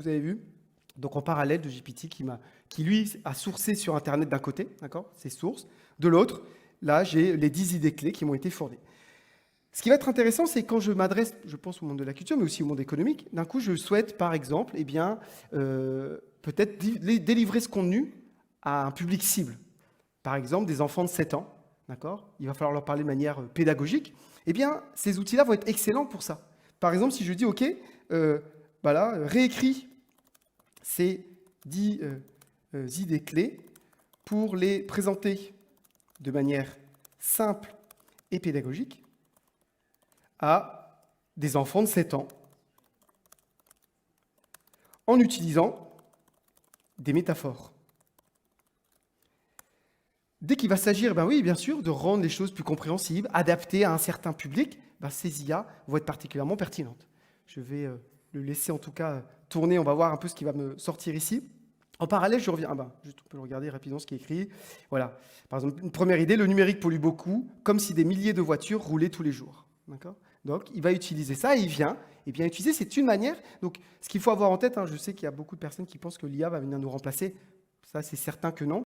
Vous avez vu? Donc en parallèle de GPT qui lui a sourcé sur Internet d'un côté, d'accord, ses sources. De l'autre, là, j'ai les 10 idées clés qui m'ont été fournies. Ce qui va être intéressant, c'est quand je m'adresse, je pense au monde de la culture, mais aussi au monde économique, d'un coup, je souhaite, par exemple, peut-être délivrer ce contenu à un public cible. Par exemple, des enfants de 7 ans, d'accord? Il va falloir leur parler de manière pédagogique. Eh bien, ces outils-là vont être excellents pour ça. Par exemple, si je dis, OK, réécris ces 10 idées clés pour les présenter de manière simple et pédagogique à des enfants de 7 ans en utilisant des métaphores. Dès qu'il va s'agir, oui, bien sûr, de rendre les choses plus compréhensibles, adaptées à un certain public, ces IA vont être particulièrement pertinentes. Je vais le laisser en tout cas tourner, on va voir un peu ce qui va me sortir ici. En parallèle, je reviens, juste on peut le regarder rapidement ce qui est écrit. Voilà, par exemple, une première idée, le numérique pollue beaucoup, comme si des milliers de voitures roulaient tous les jours. D'accord ? Donc, il va utiliser ça et il vient. Et bien utiliser, c'est une manière. Donc, ce qu'il faut avoir en tête, je sais qu'il y a beaucoup de personnes qui pensent que l'IA va venir nous remplacer. Ça, c'est certain que non.